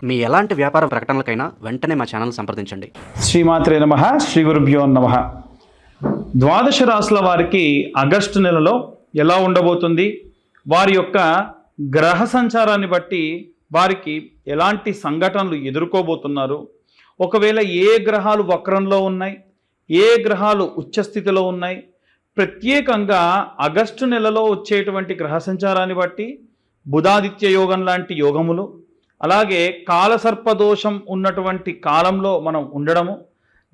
మీ ఎలాంటి వ్యాపార ప్రకటనలకైనా వెంటనే మా ఛానల్ సంప్రదించండి. శ్రీమాత్రే నమః. శ్రీ గురుభ్యో నమః. ద్వాదశ రాశుల వారికి ఆగస్టు నెలలో ఎలా ఉండబోతుంది, వారి యొక్క గ్రహ సంచారాన్ని బట్టి వారికి ఎలాంటి సంఘటనలు ఎదుర్కోబోతున్నారు, ఒకవేళ ఏ గ్రహాలు వక్రంలో ఉన్నాయి, ఏ గ్రహాలు ఉచ్చస్థితిలో ఉన్నాయి, ప్రత్యేకంగా ఆగస్టు నెలలో వచ్చేటువంటి గ్రహ సంచారాన్ని బట్టి బుధాదిత్య యోగం లాంటి యోగములు, అలాగే కాలసర్పదోషం ఉన్నటువంటి కాలంలో మనం ఉండడము,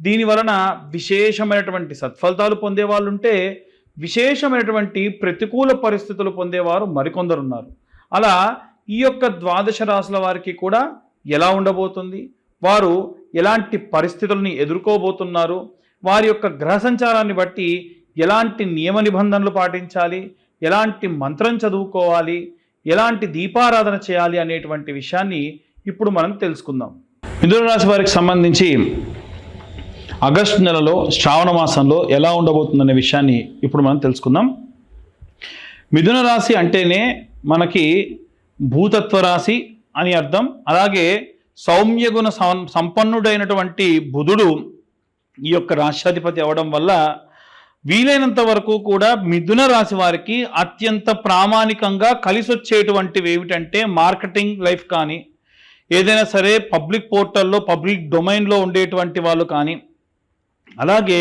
దీని వలన విశేషమైనటువంటి సత్ఫలితాలు పొందేవాళ్ళు ఉంటే విశేషమైనటువంటి ప్రతికూల పరిస్థితులు పొందేవారు మరికొందరున్నారు. అలా ఈ యొక్క ద్వాదశ రాశుల వారికి కూడా ఎలా ఉండబోతుంది, వారు ఎలాంటి పరిస్థితులని ఎదుర్కోబోతున్నారు, వారి యొక్క గ్రహ సంచారాన్ని బట్టి ఎలాంటి నియమ నిబంధనలు పాటించాలి, ఎలాంటి మంత్రం చదువుకోవాలి, ఎలాంటి దీపారాధన చేయాలి అనేటువంటి విషయాన్ని ఇప్పుడు మనం తెలుసుకుందాం. మిథున రాశి వారికి సంబంధించి ఆగస్టు నెలలో శ్రావణ మాసంలో ఎలా ఉండబోతుందనే విషయాన్ని ఇప్పుడు మనం తెలుసుకుందాం. మిథున రాశి అంటేనే మనకి భూతత్వ రాశి అని అర్థం. అలాగే సౌమ్యగుణ సంపన్నుడైనటువంటి బుధుడు ఈ యొక్క రాష్ట్రాధిపతి అవడం వల్ల వీలైనంత వరకు కూడా మిథున రాశి వారికి అత్యంత ప్రామాణికంగా కలిసి వచ్చేటువంటివి ఏమిటంటే మార్కెటింగ్ లైఫ్ కానీ, ఏదైనా సరే పబ్లిక్ పోర్టల్లో పబ్లిక్ డొమైన్లో ఉండేటువంటి వాళ్ళు కానీ, అలాగే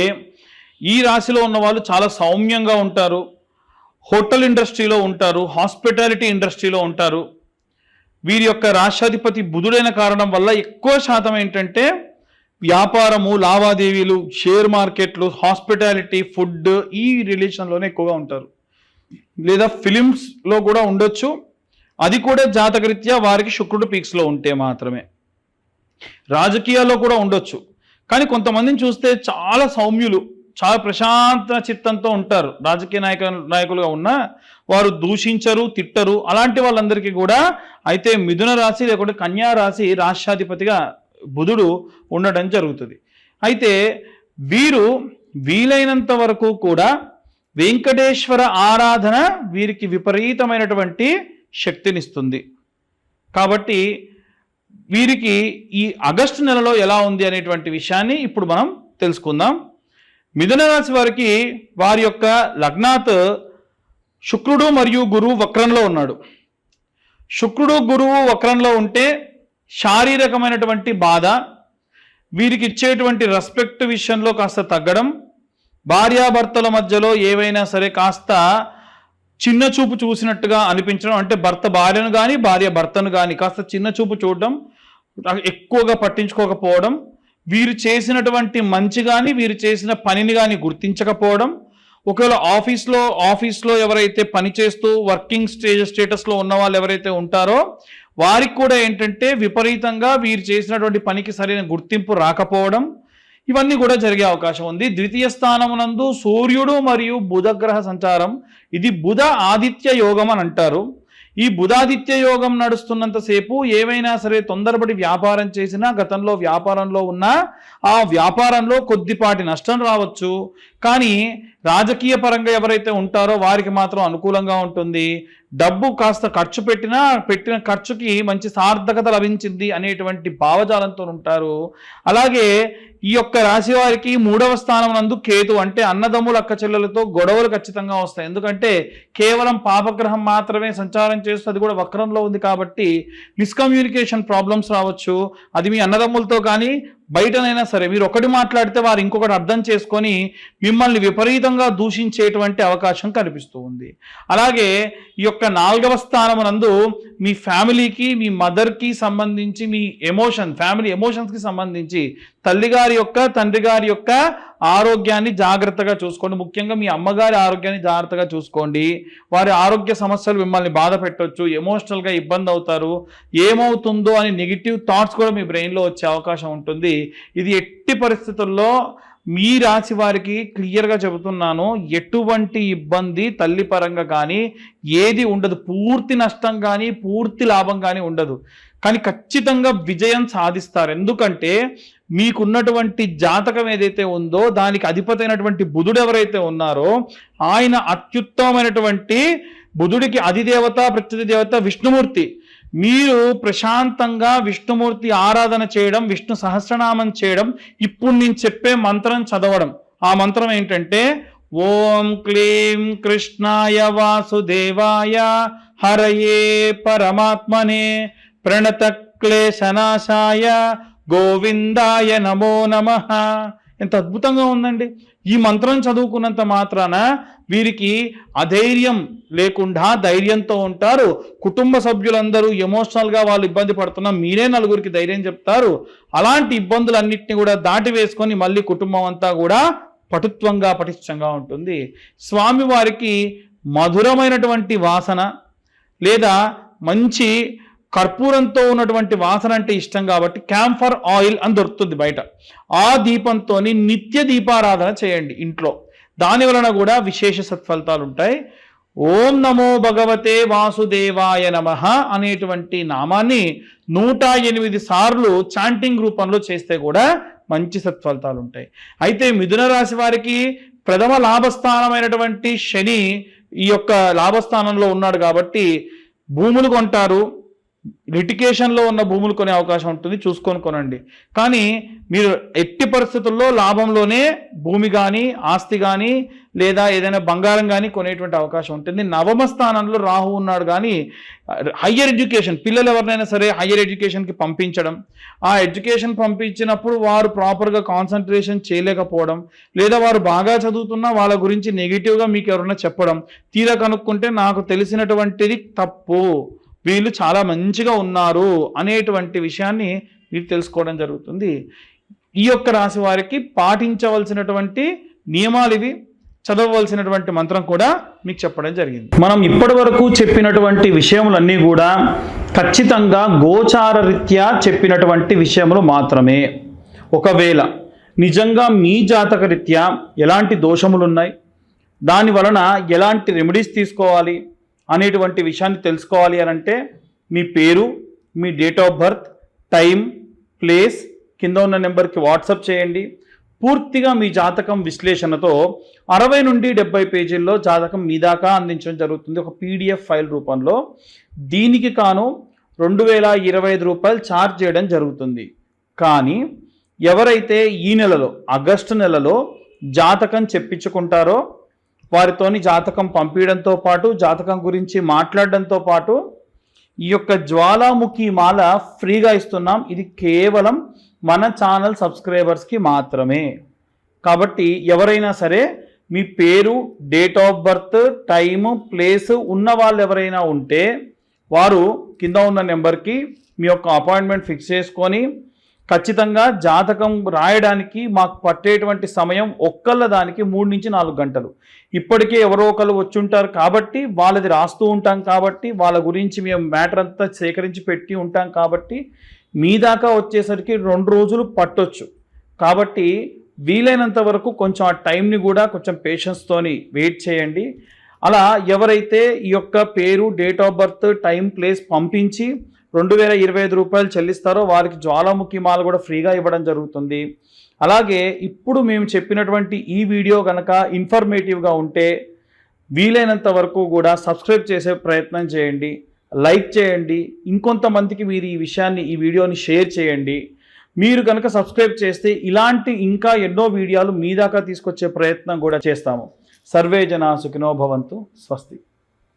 ఈ రాశిలో ఉన్న వాళ్ళు చాలా సౌమ్యంగా ఉంటారు, హోటల్ ఇండస్ట్రీలో ఉంటారు, హాస్పిటాలిటీ ఇండస్ట్రీలో ఉంటారు. వీరి యొక్క రాష్ట్రాధిపతి బుధుడైన కారణం వల్ల ఎక్కువ శాతం ఏంటంటే వ్యాపారము, లావాదేవీలు, షేర్ మార్కెట్లు, హాస్పిటాలిటీ, ఫుడ్ ఈ రిలేషన్లోనే ఎక్కువగా ఉంటారు. లేదా ఫిలిమ్స్లో కూడా ఉండొచ్చు, అది కూడా జాతకరీత్యా వారికి శుక్రుడు పీక్స్లో ఉంటే మాత్రమే. రాజకీయాల్లో కూడా ఉండొచ్చు, కానీ కొంతమందిని చూస్తే చాలా సౌమ్యులు, చాలా ప్రశాంత చిత్తంతో ఉంటారు. రాజకీయ నాయకులుగా ఉన్నా వారు దూషించరు, తిట్టరు. అలాంటి వాళ్ళందరికీ కూడా అయితే మిథున రాశి లేకుంటే కన్యా రాశి రాష్ట్రాధిపతిగా బుధుడు ఉండడం జరుగుతుంది. అయితే వీరు వీలైనంత వరకు కూడా వెంకటేశ్వర ఆరాధన వీరికి విపరీతమైనటువంటి శక్తినిస్తుంది. కాబట్టి వీరికి ఈ ఆగస్టు నెలలో ఎలా ఉంది అనేటువంటి విషయాన్ని ఇప్పుడు మనం తెలుసుకుందాం. మిథున రాశి వారికి వారి యొక్క లగ్నాత్ శుక్రుడు మరియు గురువు వక్రంలో ఉన్నాడు. శుక్రుడు గురువు వక్రంలో ఉంటే శారీరకమైనటువంటి బాధ, వీరికి ఇచ్చేటువంటి రెస్పెక్ట్ విషయంలో కాస్త తగ్గడం, భార్యాభర్తల మధ్యలో ఏవైనా సరే కాస్త చిన్న చూపు చూసినట్టుగా అనిపించడం, అంటే భర్త భార్యను కానీ భార్య భర్తను కానీ కాస్త చిన్న చూపు చూడడం, ఎక్కువగా పట్టించుకోకపోవడం, వీరు చేసినటువంటి మంచి కానీ వీరు చేసిన పనిని కానీ గుర్తించకపోవడం, ఒకవేళ ఆఫీస్లో ఎవరైతే పనిచేస్తూ వర్కింగ్ స్టేటస్లో ఉన్న వాళ్ళు ఎవరైతే ఉంటారో వారికి కూడా ఏంటంటే విపరీతంగా వీరు చేసినటువంటి పనికి సరైన గుర్తింపు రాకపోవడం, ఇవన్నీ కూడా జరిగే అవకాశం ఉంది. ద్వితీయ స్థానమునందు సూర్యుడు మరియు బుధగ్రహ సంచారం, ఇది బుధ ఆదిత్య యోగం అని అంటారు. ఈ బుధాదిత్య యోగం నడుస్తున్నంతసేపు ఏవైనా సరే తొందరపడి వ్యాపారం చేసినా, గతంలో వ్యాపారంలో ఉన్నా ఆ వ్యాపారంలో కొద్దిపాటి నష్టం రావచ్చు. కానీ రాజకీయ పరంగా ఎవరైతే ఉంటారో వారికి మాత్రం అనుకూలంగా ఉంటుంది. డబ్బు కాస్త ఖర్చు పెట్టిన ఖర్చుకి మంచి సార్థకత లభించింది అనేటువంటి భావజాలంతో ఉంటారు. అలాగే ఈ యొక్క రాశి వారికి 3వ స్థానం నందు కేతు, అంటే అన్నదమ్ముల అక్క చెల్లెలతో గొడవలు ఖచ్చితంగా వస్తాయి. ఎందుకంటే కేవలం పాపగ్రహం మాత్రమే సంచారం చేస్తూ అది కూడా వక్రంలో ఉంది కాబట్టి మిస్కమ్యూనికేషన్ ప్రాబ్లమ్స్ రావచ్చు. అది మీ అన్నదమ్ములతో కానీ బయటనైనా సరే మీరు ఒకటి మాట్లాడితే వారు ఇంకొకటి అర్థం చేసుకొని మిమ్మల్ని విపరీతంగా దూషించేటువంటి అవకాశం కనిపిస్తూ ఉంది. అలాగే ఈ యొక్క 4వ స్థానమునందు మీ ఫ్యామిలీకి, మీ మదర్కి సంబంధించి మీ ఫ్యామిలీ ఎమోషన్స్కి సంబంధించి తల్లిగారి యొక్క తండ్రి గారి యొక్క ఆరోగ్యాన్ని జాగ్రత్తగా చూసుకోండి. ముఖ్యంగా మీ అమ్మగారి ఆరోగ్యాన్ని జాగ్రత్తగా చూసుకోండి. వారి ఆరోగ్య సమస్యలు మిమ్మల్ని బాధ పెట్టవచ్చు, ఎమోషనల్గా ఇబ్బంది అవుతారు. ఏమవుతుందో అని నెగిటివ్ థాట్స్ కూడా మీ బ్రెయిన్లో వచ్చే అవకాశం ఉంటుంది. ఇది ఎట్టి పరిస్థితుల్లో మీ రాశి వారికి క్లియర్గా చెబుతున్నాను, ఎటువంటి ఇబ్బంది తల్లి పరంగా కానీ ఏది ఉండదు. పూర్తి నష్టం కానీ పూర్తి లాభం కానీ ఉండదు. కానీ ఖచ్చితంగా విజయం సాధిస్తారు. ఎందుకంటే మీకున్నటువంటి జాతకం ఏదైతే ఉందో దానికి అధిపతి అయినటువంటి బుధుడు ఎవరైతే ఉన్నారో ఆయన అత్యుత్తమమైనటువంటి బుధుడికి అధిదేవత ప్రత్యధి దేవత విష్ణుమూర్తి. మీరు ప్రశాంతంగా విష్ణుమూర్తి ఆరాధన చేయడం, విష్ణు సహస్రనామం చేయడం, ఇప్పుడు నేను చెప్పే మంత్రం చదవడం. ఆ మంత్రం ఏంటంటే ఓం క్లీం కృష్ణాయ వాసుదేవాయ హరయే పరమాత్మనే ప్రణత క్లేశనాశాయ గోవిందాయ నమో నమః. ఎంత అద్భుతంగా ఉందండి. ఈ మంత్రం చదువుకున్నంత మాత్రాన వీరికి అధైర్యం లేకుండా ధైర్యంతో ఉంటారు. కుటుంబ సభ్యులందరూ ఎమోషనల్గా వాళ్ళు ఇబ్బంది పడుతున్నా మీరే నలుగురికి ధైర్యం చెప్తారు. అలాంటి ఇబ్బందులన్నింటినీ కూడా దాటి వేసుకొని మళ్ళీ కుటుంబం అంతా కూడా పటుత్వంగా పటిష్టంగా ఉంటుంది. స్వామివారికి మధురమైనటువంటి వాసన లేదా మంచి కర్పూరంతో ఉన్నటువంటి వాసన అంటే ఇష్టం కాబట్టి క్యాంఫర్ ఆయిల్ అని దొరుకుతుంది బయట. ఆ దీపంతో నిత్య దీపారాధన చేయండి ఇంట్లో. దాని వలన కూడా విశేష సత్ఫలితాలు ఉంటాయి. ఓం నమో భగవతే వాసుదేవాయ నమః అనేటువంటి నామాన్ని 108 సార్లు చాంటింగ్ రూపంలో చేస్తే కూడా మంచి సత్ఫలితాలు ఉంటాయి. అయితే మిథున రాశి వారికి ప్రథమ లాభస్థానమైనటువంటి శని ఈ యొక్క లాభస్థానంలో ఉన్నాడు కాబట్టి భూములు కొంటారు. లిటికేషన్లో ఉన్న భూములు కొనే అవకాశం ఉంటుంది, చూసుకొని కొనండి. కానీ మీరు ఎట్టి పరిస్థితుల్లో లాభంలోనే భూమి కానీ ఆస్తి కానీ లేదా ఏదైనా బంగారం కానీ కొనేటువంటి అవకాశం ఉంటుంది. నవమ స్థానంలో రాహు ఉన్నాడు కానీ హయ్యర్ ఎడ్యుకేషన్ పిల్లలు ఎవరినైనా సరే హయ్యర్ ఎడ్యుకేషన్కి పంపించడం, ఆ ఎడ్యుకేషన్ పంపించినప్పుడు వారు ప్రాపర్గా కాన్సన్ట్రేషన్ చేయలేకపోవడం, లేదా వారు బాగా చదువుతున్నా వాళ్ళ గురించి నెగిటివ్గా మీకు ఎవరైనా చెప్పడం, తీరా కనుక్కుంటే నాకు తెలిసినటువంటిది తప్పు, వీళ్ళు చాలా మంచిగా ఉన్నారు అనేటువంటి విషయాన్ని మీరు తెలుసుకోవడం జరుగుతుంది. ఈ యొక్క రాశి వారికి పాటించవలసినటువంటి నియమాలు ఇవి. చదవవలసినటువంటి మంత్రం కూడా మీకు చెప్పడం జరిగింది. మనం ఇప్పటి వరకు చెప్పినటువంటి విషయములన్నీ కూడా ఖచ్చితంగా గోచార రీత్యా చెప్పినటువంటి విషయములు మాత్రమే. ఒకవేళ నిజంగా మీ జాతక రీత్యా ఎలాంటి దోషములు ఉన్నాయి, దాని వలన ఎలాంటి రెమెడీస్ తీసుకోవాలి అనేటువంటి విషయాన్ని తెలుసుకోవాలి అని అంటే మీ పేరు, మీ date of birth, time, place కింద ఉన్న నెంబర్కి వాట్సాప్ చేయండి. పూర్తిగా మీ జాతకం విశ్లేషణతో 60 నుండి 70 పేజీల్లో జాతకం మీ దాకా అందించడం జరుగుతుంది ఒక పీడిఎఫ్ ఫైల్ రూపంలో. దీనికి కాను 2025 రూపాయలు ఛార్జ్ చేయడం జరుగుతుంది. కానీ ఎవరైతే ఈ నెలలో ఆగస్టు నెలలో జాతకం చెప్పించుకుంటారో వారితోని జాతకం పంపించడంతో పాటు జాతకం గురించి మాట్లాడడంతో పాటు ఈ యొక్క జ్వాలాముఖి మాల ఫ్రీగా ఇస్తున్నాం. ఇది కేవలం మన ఛానల్ సబ్స్క్రైబర్స్కి మాత్రమే. కాబట్టి ఎవరైనా సరే మీ పేరు, date of birth, time, place ఉన్న వాళ్ళు ఎవరైనా ఉంటే వారు కింద ఉన్న నెంబర్కి మీ యొక్క అపాయింట్మెంట్ ఫిక్స్ చేసుకొని ఖచ్చితంగా జాతకం రాయడానికి మాకు పట్టేటువంటి సమయం ఒక్కళ్ళ దానికి 3 నుంచి 4 గంటలు. ఇప్పటికే ఎవరో ఒకళ్ళు వచ్చి ఉంటారు కాబట్టి వాళ్ళది రాస్తూ ఉంటాం కాబట్టి వాళ్ళ గురించి మేము మ్యాటర్ అంతా సేకరించి పెట్టి ఉంటాం కాబట్టి మీ దాకా వచ్చేసరికి 2 రోజులు పట్టొచ్చు. కాబట్టి వీలైనంత వరకు కొంచెం ఆ టైంని కూడా కొంచెం పేషెన్స్తోని వెయిట్ చేయండి. అలా ఎవరైతే ఈ యొక్క పేరు, date of birth, time, place పంపించి 2025 రూపాయలు చెల్లిస్తారో వారికి జ్వాలాముఖి మాల కూడా ఫ్రీగా ఇవ్వడం జరుగుతుంది. అలాగే ఇప్పుడు మేము చెప్పినటువంటి ఈ వీడియో కనుక ఇన్ఫర్మేటివ్గా ఉంటే వీలైనంత వరకు కూడా సబ్స్క్రైబ్ చేసే ప్రయత్నం చేయండి, లైక్ చేయండి, ఇంకొంతమందికి మీరు ఈ వీడియోని షేర్ చేయండి. మీరు కనుక సబ్స్క్రైబ్ చేస్తే ఇలాంటి ఇంకా ఎన్నో వీడియోలు మీ దాకా తీసుకొచ్చే ప్రయత్నం కూడా చేస్తాము. సర్వే జనా సుఖినో భవంతు. స్వస్తి.